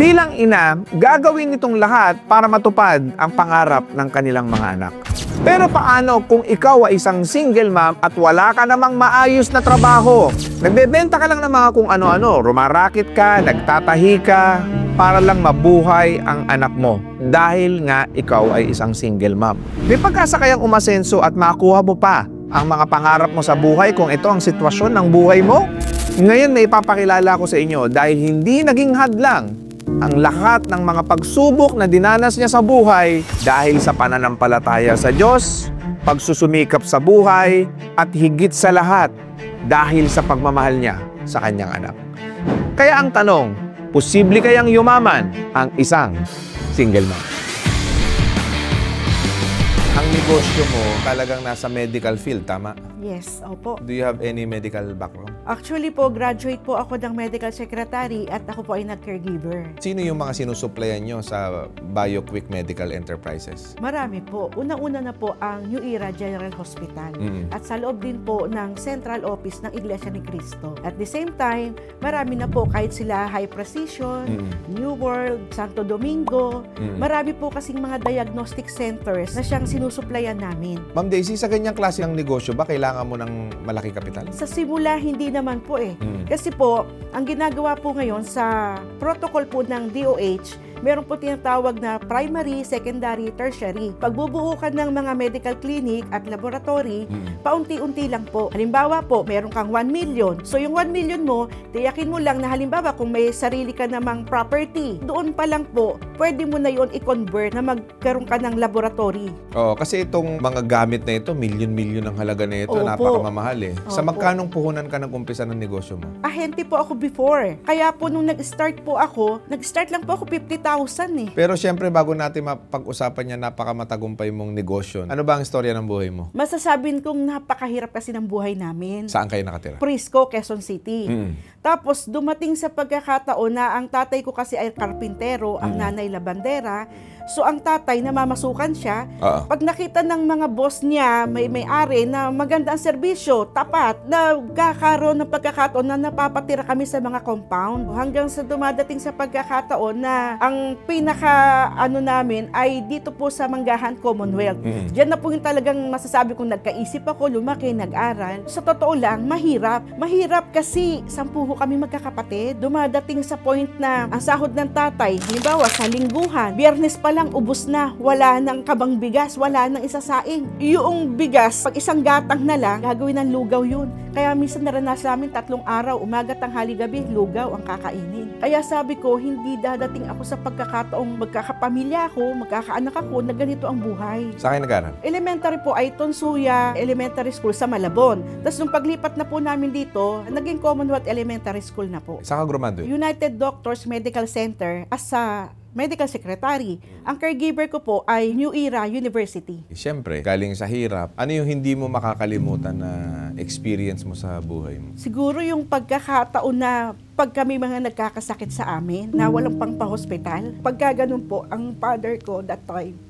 Bilang ina, gagawin nitong lahat para matupad ang pangarap ng kanilang mga anak. Pero paano kung ikaw ay isang single mom at wala ka namang maayos na trabaho? Nagbebenta ka lang ng mga kung ano-ano, rumarakit ka, nagtatahi ka, para lang mabuhay ang anak mo dahil nga ikaw ay isang single mom. May pag-asa kayang umasenso at makuha mo pa ang mga pangarap mo sa buhay kung ito ang sitwasyon ng buhay mo? Ngayon may ipapakilala ko sa inyo dahil hindi naging hadlang ang lahat ng mga pagsubok na dinanas niya sa buhay dahil sa pananampalataya sa Diyos, pagsusumikap sa buhay, at higit sa lahat dahil sa pagmamahal niya sa kanyang anak. Kaya ang tanong, posible kayang yumaman ang isang single mom? Ang negosyo mo talagang nasa medical field, tama? Yes, opo. Do you have any medical background? Actually po, graduate po ako ng medical secretary at ako po ay nag-caregiver. Sino yung mga sinusuplayan nyo sa BioQuick Medical Enterprises? Marami po. Unang-una na po ang New Era General Hospital at sa loob din po ng Central Office ng Iglesia ni Cristo. At the same time, marami na po kahit sila High Precision, New World, Santo Domingo. Marami po kasing mga diagnostic centers na siyang sinusuplayan namin. Ma'am Daisy, sa ganyang klase ng negosyo ba kailangan mo ng malaking kapital? Sa simula, hindi naman po eh. Kasi po, ang ginagawa po ngayon sa protocol po ng DOH, meron po tinatawag na primary, secondary, tertiary. Pagbubuo ka ng mga medical clinic at laboratory, paunti-unti lang po. Halimbawa po, meron kang 1 million. So yung 1 million mo, tiyakin mo lang na halimbawa kung may sarili ka namang property, doon pa lang po, pwede mo na yon i-convert na magkaroon ka ng laboratory. Oo, kasi itong mga gamit na ito, milyon-milyon ang halaga na ito, napakamamahal eh. Sa magkanong puhunan ka nag-umpisa ng negosyo mo? Ahente po ako before. Kaya po nung nag-start po ako, nag-start lang po ako 50,000 eh. Pero syempre, bago natin mapag-usapan yan, napakamatagumpay mong negosyo. Ano ba ang istorya ng buhay mo? Masasabihin kong napakahirap kasi ng buhay namin. Saan kayo nakatira? Prisco, Quezon City. Tapos dumating sa pagkakataon na ang tatay ko kasi ay karpintero, ang nanay labandera. So ang tatay, namamasukan siya. Pag nakita ng mga boss niya, may-ari na maganda ang serbisyo, tapat, nagkakaroon ng pagkakataon na napapatira kami sa mga compound. Hanggang sa dumadating sa pagkakataon na ang pinaka-ano namin ay dito po sa Manggahan Commonwealth. Diyan na po yung talagang masasabi kong nagkaisip ako, lumaki, nag-aral. Sa totoo lang, mahirap. Mahirap kasi 10 kami magkakapatid. Dumadating sa point na ang sahod ng tatay, halimbawa sa lingguhan, Biyernes pa lang ubos na, wala nang kabang bigas, wala nang isasaing. Yung bigas, pag isang gatang na lang, gagawin ng lugaw yun. Kaya minsan naranasan namin 3 araw, umaga, tanghali, gabi, lugaw ang kakainin. Kaya sabi ko, hindi dadating ako sa pagkakataong magkakapamilya ako, magkakaanak ako, na ganito ang buhay. Sa akin nag-aral? Elementary po ay Tonsuya Elementary School sa Malabon. Tapos nung paglipat na po namin dito, naging Commonwealth Elementary School na po. Saan ka graduate? United Doctors Medical Center as sa medical secretary. Ang caregiver ko po ay New Era University. Siyempre, galing sa hirap, ano yung hindi mo makakalimutan na experience mo sa buhay mo? Siguro yung pagkakataon na pag kami mga nagkakasakit sa amin, na walang pang pa-hospital. Pagka ganun po, ang father ko that time,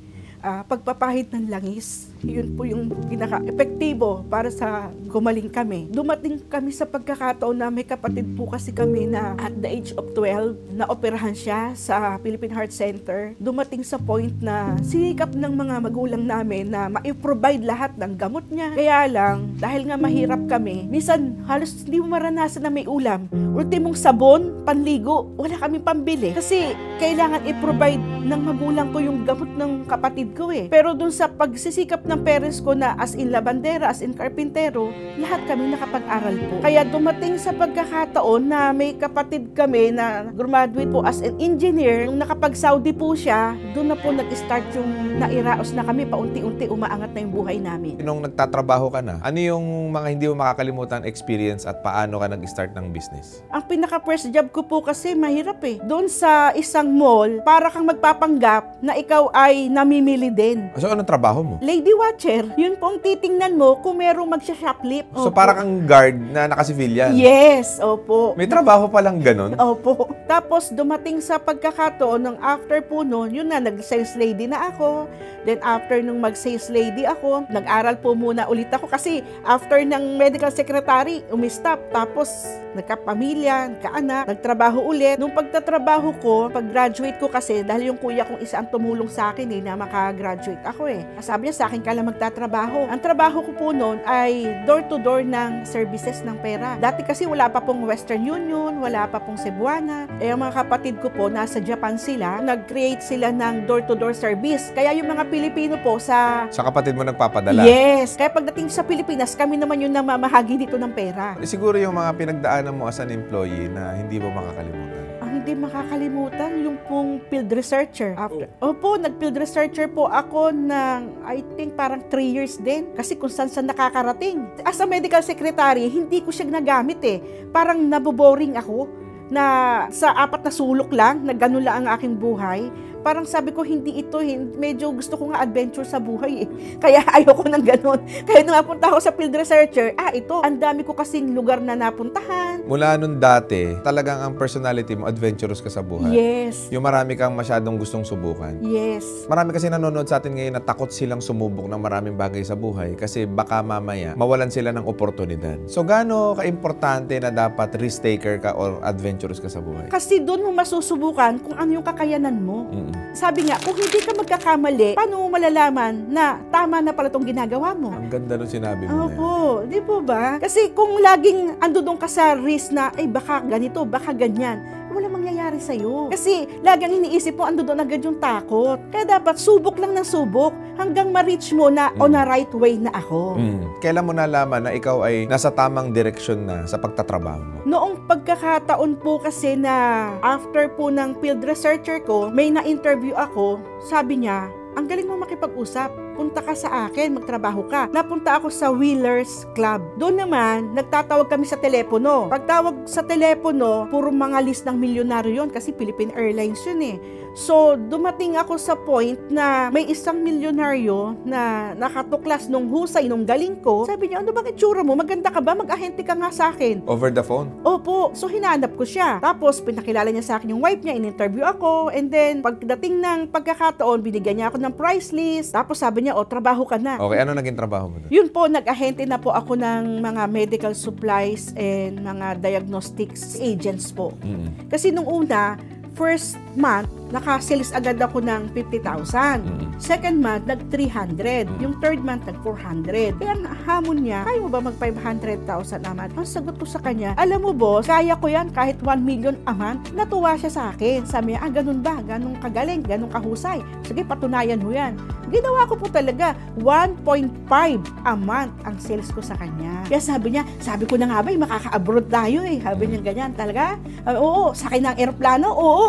pagpapahid ng langis, yun po yung pinaka-epektibo para sa gumaling kami. Dumating kami sa pagkakataon na may kapatid po kasi kami na at the age of 12, na operahan siya sa Philippine Heart Center. Dumating sa point na sinikap ng mga magulang namin na ma-provide lahat ng gamot niya. Kaya lang, dahil nga mahirap kami, minsan halos hindi mo maranasan na may ulam. Ultimong sabon, panligo, wala kaming pambili. Kasi kailangan i-provide ng magulang ko yung gamot ng kapatid ko eh. Pero dun sa pagsisikap ng parents ko na as in labandera, as in karpintero, lahat kami nakapag-aral po. Kaya dumating sa pagkakataon na may kapatid kami na graduate po as an engineer, nung nakapag-Saudi po siya, doon na po nag-start yung nairaos na kami, paunti-unti umaangat na yung buhay namin. Nung nagtatrabaho ka na, ano yung mga hindi mo makakalimutan experience at paano ka nag-start ng business? Ang pinaka-first job ko po kasi mahirap eh. Doon sa isang mall, para kang magpapanggap na ikaw ay namimili din. So, anong trabaho mo? Lady watcher, yun pong titingnan mo kung merong magsha-shoplift. So, parang kang guard na naka-civilian? Yes, opo. May trabaho palang ganun? Opo. Tapos, dumating sa pagkakataon ng after po noon, yun na, nag-sales lady na ako. Then, after nung mag-sales lady ako, nag-aral po muna ulit ako kasi after ng medical secretary, umistop. Tapos, nagkapamilya, nagkaanak, nagtrabaho ulit. Nung pagtatrabaho ko, pag-graduate ko kasi, dahil yung kuya kong isa ang tumulong sa akin na makagraduate ako Sabi niya, sa akin ka lang magtatrabaho. Ang trabaho ko po noon ay door-to-door ng services ng pera. Dati kasi wala pa pong Western Union, wala pa pong Cebuana. Ang mga kapatid ko po, nasa Japan sila, nag-create sila ng door-to-door service. Kaya yung mga Pilipino po sa kapatid mo nagpapadala? Yes. Kaya pagdating sa Pilipinas, kami naman yung namamahagi dito ng pera. Siguro yung mga pinagdaanan mo as an employee na hindi mo makakalimutan. Ang hindi makakalimutan, yung pong field researcher. Opo, nag-field researcher po ako ng, I think, parang 3 years din. Kasi kung saan nakakarating. As a medical secretary, hindi ko siya nagamit Parang naboboring ako na sa 4 na sulok lang, na ganun lang ang aking buhay. Parang sabi ko, hindi ito, medyo gusto ko nga adventure sa buhay Kaya ayoko ng ganun. Kaya nung napunta ako sa field researcher, ito, ang dami ko kasing lugar na napuntahan. Mula nun dati, talagang ang personality mo, adventurous ka sa buhay. Yes. Yung marami kang masyadong gustong subukan. Yes. Marami kasi nanonood sa atin ngayon na takot silang sumubok ng maraming bagay sa buhay kasi baka mamaya mawalan sila ng oportunidad. So, gaano ka-importante na dapat risk-taker ka or adventurous ka sa buhay? Kasi doon mo masusubukan kung ano yung kakayanan mo. Sabi nga, kung hindi ka magkakamali, paano mo malalaman na tama na pala itong ginagawa mo? Ang ganda nung sinabi mo Opo, di po ba? Kasi kung laging andun ka sa risk na, baka ganito, baka ganyan, wala mangyayari sa'yo. Kasi laging iniisip mo, andun agad yung takot. Kaya dapat subok lang ng subok hanggang ma-reach mo na on a right way na ako. Kailan mo nalaman na ikaw ay nasa tamang direksyon na sa pagtatrabaho mo? Noong pagkakataon po kasi na after po ng field researcher ko, may na-interview ako, sabi niya, ang galing mo makipag-usap. Punta ka sa akin, magtrabaho ka. Napunta ako sa Wheelers Club. Doon naman, nagtatawag kami sa telepono. Pagtawag sa telepono, puro mga list ng milyonaryo yun kasi Philippine Airlines yun So, dumating ako sa point na may isang milyonaryo na nakatuklas nung husay, nung galing ko. Sabi niya, ano bang itsura mo? Maganda ka ba? Mag-ahente ka nga sa akin. Over the phone? Opo. So, hinanap ko siya. Tapos, pinakilala niya sa akin yung wife niya, in-interview ako. And then, pagdating ng pagkakataon, binigyan niya ako ng price list. Tapos, sabi niya, trabaho ka na. Okay, ano naging trabaho mo doon? Yun po, nag-ahente na po ako ng mga medical supplies and mga diagnostics agents po. Kasi nung una, first month, naka-sales agad ako ng 50,000. Second month, nag-300. Yung third month, nag-400. Kaya ang hamon niya, kaya mo ba mag-500,000 a month? Ang sagot ko sa kanya, alam mo boss, kaya ko yan kahit 1 million a month. Natuwa siya sa akin. Sabi niya, ganun ba? Ganun kagaling? Ganun kahusay? Sige, patunayan mo yan. Ginawa ko po talaga, 1.5 a month ang sales ko sa kanya. Kaya sabi niya, sabi ko na nga ba, makaka-abroad tayo Sabi niya ganyan, talaga? Oo, sakay ng aeroplano? Oo.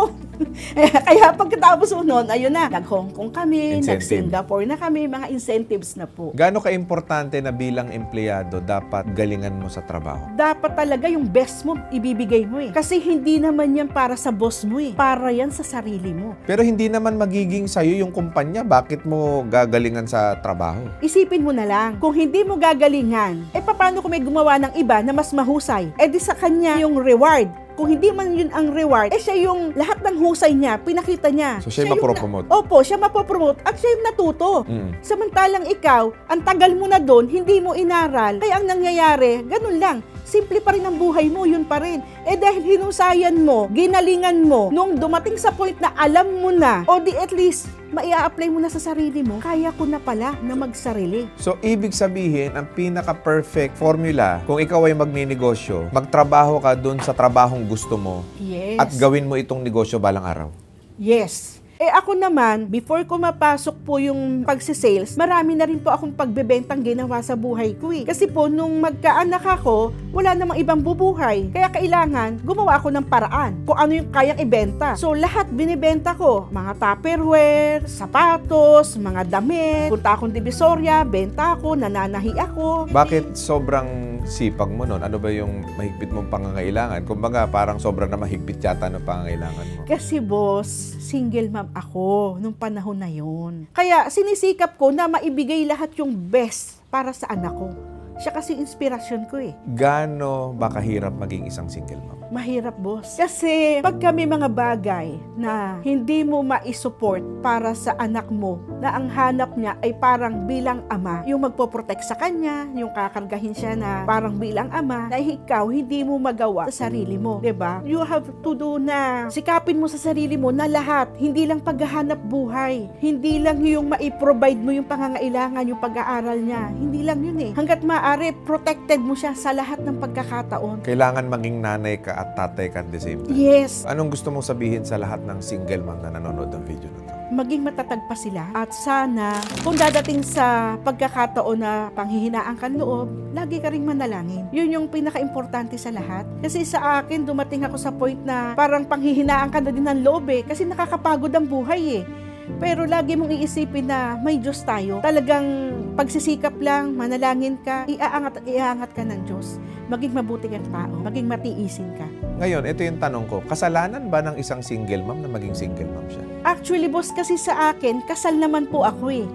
Kaya pagkatapos noon, ayun na, nag-Hong Kong kami, nag-Singapore na kami, mga incentives na po. Gaano ka-importante na bilang empleyado dapat galingan mo sa trabaho? Dapat talaga yung best mo, ibibigay mo Kasi hindi naman yan para sa boss mo Para yan sa sarili mo. Pero hindi naman magiging sa'yo yung kumpanya. Bakit mo gagalingan sa trabaho? Isipin mo na lang, kung hindi mo gagalingan, paano kung may gumawa ng iba na mas mahusay? Di sa kanya yung reward. Kung hindi man yun ang reward, siya yung lahat ng husay niya, pinakita niya. So siya yung mapopromote? Opo, siya mapopromote at siya yung natuto. Samantalang ikaw, ang tagal mo na doon, hindi mo inaral. Kaya ang nangyayari, ganun lang. Simple pa rin ang buhay mo, yun pa rin. Dahil hinusayan mo, ginalingan mo, nung dumating sa point na alam mo na, at least, maia-apply mo na sa sarili mo, kaya ko na pala na magsarili. So, ibig sabihin, ang pinaka-perfect formula, kung ikaw ay magninegosyo, magtrabaho ka dun sa trabahong gusto mo, yes, at gawin mo itong negosyo balang araw. Yes. Ako naman, before ko mapasok po yung pagsisales, marami na rin po akong pagbebentang ginawa sa buhay ko Kasi po, nung magkaanak ako, wala namang ibang bubuhay. Kaya kailangan, gumawa ako ng paraan kung ano yung kayang ibenta. So, lahat binibenta ko. Mga tupperware, sapatos, mga damit. Punta akong Divisoria, benta ako, nananahi ako. Bakit sobrang sipag mo nun? Ano ba yung mahigpit mong pangangailangan? Kumbaga, parang sobra na mahigpit yata ng pangangailangan mo. Kasi boss, single mom ako nung panahon na yun. Kaya sinisikap ko na maibigay lahat yung best para sa anak ko. Siya kasi inspirasyon ko eh. Gaano ba kahirap maging isang single mom? Mahirap, boss. Kasi pag kami mga bagay na hindi mo ma-support para sa anak mo, na ang hanap niya ay parang bilang ama, yung magpoprotect sa kanya, yung kakargahin siya na parang bilang ama, na ikaw hindi mo magawa sa sarili mo. 'Di ba? You have to do na sikapin mo sa sarili mo na lahat, hindi lang paghahanap buhay, hindi lang yung ma-provide mo yung pangangailangan, yung pag-aaral niya, hindi lang yun eh. Hanggat maaari, protected mo siya sa lahat ng pagkakataon. Kailangan maging nanay ka at tatay ka at the same time. Yes. Anong gusto mong sabihin sa lahat ng single mom na nanonood ng video na to? Maging matatag pa sila at sana kung dadating sa pagkakataon na panghihinaan kang loob, lagi ka ring manalangin. Yun yung pinaka-importante sa lahat. Kasi sa akin, dumating ako sa point na parang panghihinaan ka na din ng loob eh. Kasi nakakapagod ang buhay eh. Pero lagi mong iisipin na may Diyos tayo. Talagang pagsisikap lang, manalangin ka, iaangat ka ng Diyos. Maging mabuti kang tao, maging matiisin ka. Ngayon, ito yung tanong ko. Kasalanan ba ng isang single mom na maging single mom siya? Actually, boss, kasi sa akin, kasal naman po ako eh.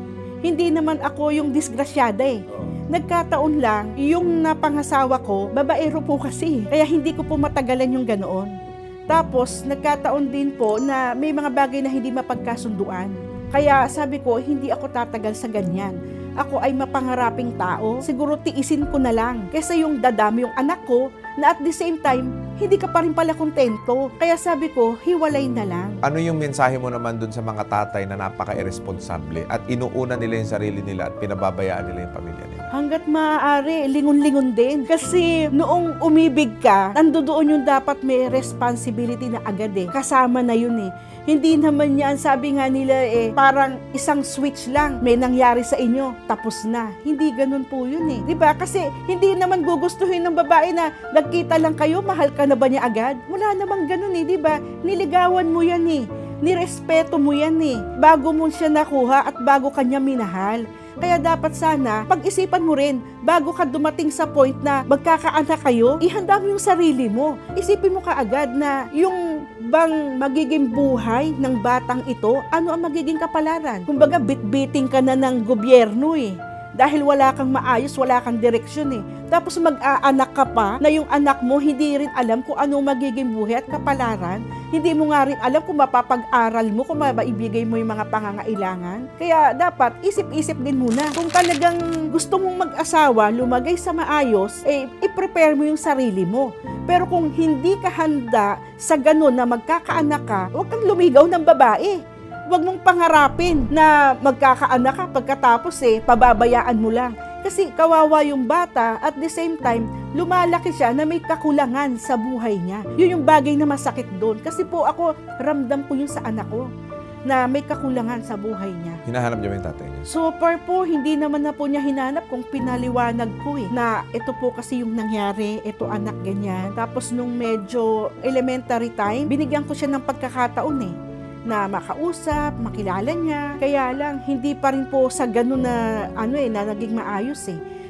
Hindi naman ako yung disgrasyada eh. Nagkataon lang, yung napangasawa ko, babaero po kasi. Kaya hindi ko po matagalan yung ganoon. Tapos, nagkataon din po na may mga bagay na hindi mapagkasunduan. Kaya sabi ko, hindi ako tatagal sa ganyan. Ako ay mapangaraping tao. Siguro tiisin ko na lang. Kesa yung dadami yung anak ko, na at the same time, hindi ka pa rin pala kontento. Kaya sabi ko, hiwalay na lang. Ano yung mensahe mo naman dun sa mga tatay na napaka-irresponsable at inuuna nila yung sarili nila at pinababayaan nila yung pamilya nila? Hanggat maaari, lingon-lingon din. Kasi noong umibig ka, nandoon yung dapat may responsibility na agad eh. Kasama na yun eh. Hindi naman yan, sabi nga nila eh, parang isang switch lang. May nangyari sa inyo, tapos na. Hindi ganun po yun eh. Diba? Kasi hindi naman gugustuhin ng babae na nagkita lang kayo, mahal ka na ba niya agad? Wala namang ganun eh, diba? Niligawan mo yan eh. Nirespeto mo yan eh. Bago mo siya nakuha at bago kanya minahal. Kaya dapat sana, pag-isipan mo rin, bago ka dumating sa point na magkakaanak kayo, ihanda mo yung sarili mo. Isipin mo kaagad na yung bang magiging buhay ng batang ito, ano ang magiging kapalaran? Kumbaga, bit-biting ka na ng gobyerno eh. Dahil wala kang maayos, wala kang direksyon eh. Tapos mag-aanak ka pa na yung anak mo hindi rin alam kung anong magiging buhay at kapalaran. Hindi mo nga rin alam kung mapapag-aral mo, kung maibigay mo yung mga pangangailangan. Kaya dapat isip-isip din muna. Kung talagang gusto mong mag-asawa, lumagay sa maayos, i-prepare mo yung sarili mo. Pero kung hindi ka handa sa ganun na magkakaanak ka, huwag kang lumigaw ng babae. Huwag mong pangarapin na magkakaanak ka pagkatapos pababayaan mo lang. Kasi kawawa yung bata at the same time, lumalaki siya na may kakulangan sa buhay niya. Yun yung bagay na masakit doon. Kasi po ako, ramdam ko yun sa anak ko na may kakulangan sa buhay niya. Hinahanap niyo ba yung tatay niya? So far po, hindi naman na po niya hinanap kung pinaliwanag ko na ito po kasi yung nangyari, ito anak ganyan. Tapos nung medyo elementary time, binigyan ko siya ng pagkakataon na makausap, makilala niya. Kaya lang, hindi pa rin po sa ganun na, na naging maayos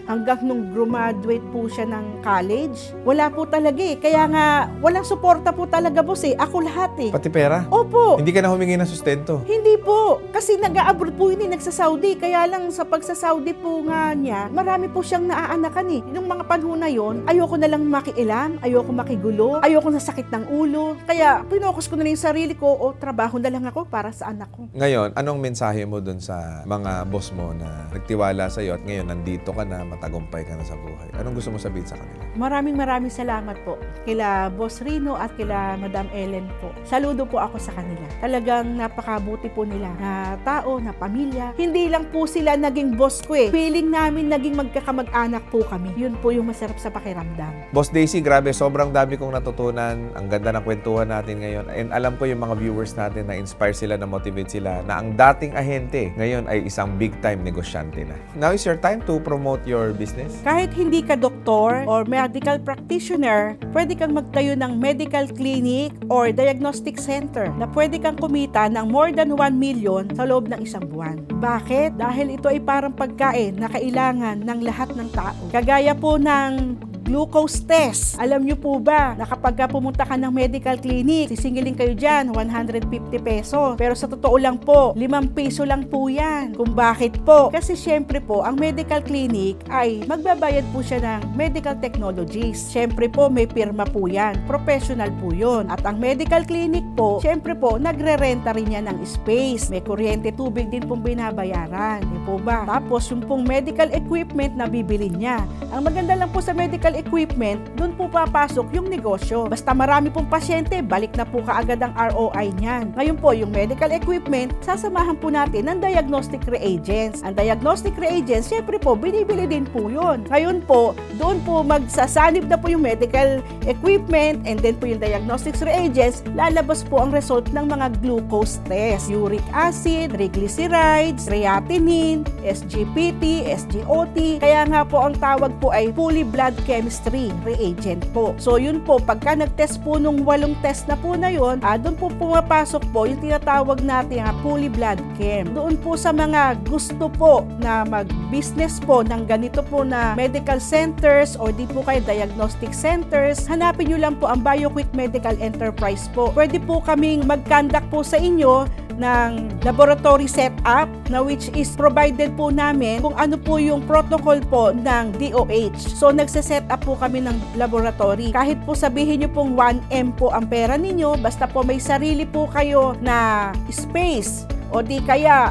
Hanggang nung graduate po siya ng college, wala po talaga Kaya nga, walang suporta po talaga boss Ako lahat Pati pera? Opo. Hindi ka na humingi ng sustento? Hindi po. Kasi nag-a-abroad po yun nagsa-Saudi. Kaya lang sa pagsa-Saudi po nga niya, marami po siyang naaanakan Nung mga panahon na yon, ayoko na lang makialam, ayoko makigulo, ayoko na sakit ng ulo. Kaya pinokus ko na lang yung sarili ko, trabaho na lang ako para sa anak ko. Ngayon, anong mensahe mo dun sa mga boss mo na nagtiwala sa'yo at ngayon nandito ka na, matagumpay ka na sa buhay? Anong gusto mo sabihin sa kanila? Maraming salamat po kila Boss Rino at kila Madam Ellen po. Saludo po ako sa kanila. Talagang napakabuti po nila na tao, na pamilya. Hindi lang po sila naging boss ko Feeling namin naging magkakamag-anak po kami. Yun po yung masarap sa pakiramdam. Boss Daisy, grabe, sobrang dami kong natutunan. Ang ganda ng kwentuhan natin ngayon. And alam ko yung mga viewers natin na inspire sila, na motivate sila, na ang dating ahente ngayon ay isang big-time negosyante na. Now is your time to promote your business? Kahit hindi ka doktor or medical practitioner, pwede kang magtayo ng medical clinic or diagnostic center na pwede kang kumita ng more than 1 million sa loob ng isang buwan. Bakit? Dahil ito ay parang pagkain na kailangan ng lahat ng tao. Kagaya po ng glucose test. Alam nyo po ba na kapag pumunta ka ng medical clinic, sisingilin kayo dyan, 150 pesos. Pero sa totoo lang po, 5 piso lang po yan. Kung bakit po? Kasi syempre po, ang medical clinic ay magbabayad po siya ng medical technologies. Syempre po, may pirma po yan. Professional po yun. At ang medical clinic po, syempre po, nagre-renta rin yan ng space. May kuryente, tubig din pong binabayaran. Di po ba? Tapos, yung pong medical equipment na bibili niya. Ang maganda lang po sa medical equipment, doon po papasok yung negosyo. Basta marami pong pasyente, balik na po kaagad ang ROI niyan. Ngayon po, yung medical equipment, sasamahan po natin ng diagnostic reagents. Ang diagnostic reagents, syempre po, binibili din po yun. Ngayon po, doon po magsasanib na po yung medical equipment and then po yung diagnostic reagents, lalabas po ang result ng mga glucose test. Uric acid, triglycerides, creatinine, SGPT, SGOT. Kaya nga po ang tawag po ay fully blood chemistry reagent po. So yun po, pagka nag-test po nung 8 test na po na yun, doon po pumapasok po yung tinatawag natin fully blood chem. Doon po sa mga gusto po na mag-business po ng ganito po na medical centers o di po kayo diagnostic centers, hanapin nyo lang po ang BioQuick Medical Enterprise po. Pwede po kaming mag-conduct po sa inyo ng laboratory setup na which is provided po namin kung ano po yung protocol po ng DOH. So nagse-set up po kami ng laboratory. Kahit po sabihin nyo pong 1M po ang pera ninyo, basta po may sarili po kayo na space o di kaya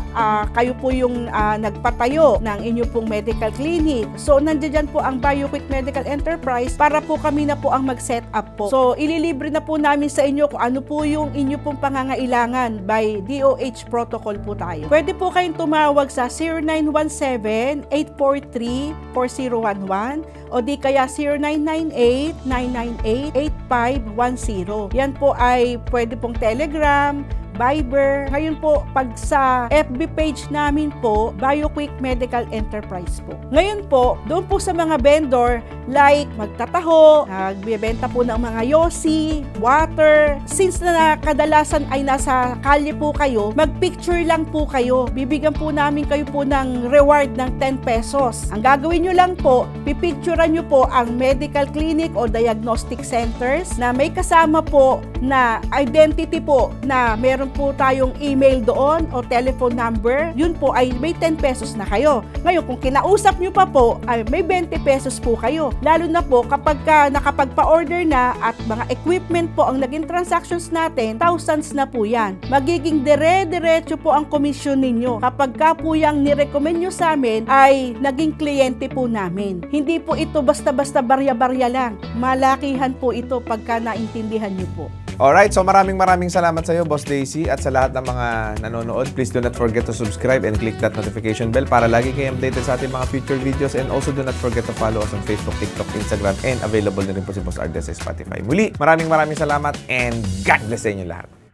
kayo po yung nagpatayo ng inyo pong medical clinic. So nandiyan po ang BioQuick Medical Enterprise para po kami na po ang mag-set up po. So ililibre na po namin sa inyo kung ano po yung inyo pong pangangailangan by DOH protocol po tayo. Pwede po kayong tumawag sa 0917-843-4011 o di kaya 0998-998-8510. Yan po ay pwede pong Telegram, Viber. Ngayon po, pag sa FB page namin po, BioQuick Medical Enterprise po. Ngayon po, doon po sa mga vendor, like magtataho, nagbibenta po ng mga yosi, water. Since na kadalasan ay nasa kalye po kayo, magpicture lang po kayo. Bibigyan po namin kayo po ng reward ng 10 pesos. Ang gagawin nyo lang po, pipicturean nyo po ang medical clinic o diagnostic centers na may kasama po na identity po na meron po tayong email doon o telephone number, yun po ay may 10 pesos na kayo. Ngayon, kung kinausap nyo pa po, ay may 20 pesos po kayo. Lalo na po kapag nakapagpa-order na at mga equipment po ang naging transactions natin, thousands na po yan. Magiging dire-diretso po ang komisyon ninyo. Kapag ka po yung nirecommend nyo sa amin, ay naging kliyente po namin. Hindi po ito basta-basta barya-barya lang. Malakihan po ito pagka naintindihan nyo po. Alright, so maraming salamat sa iyo, Boss Daisy, at sa lahat ng mga nanonood. Please do not forget to subscribe and click that notification bell para lagi kayo updated sa ating mga future videos, and also do not forget to follow us on Facebook, TikTok, Instagram, and available na rin po si Boss Ardes sa Spotify. Muli, maraming salamat and God bless sa inyo lahat.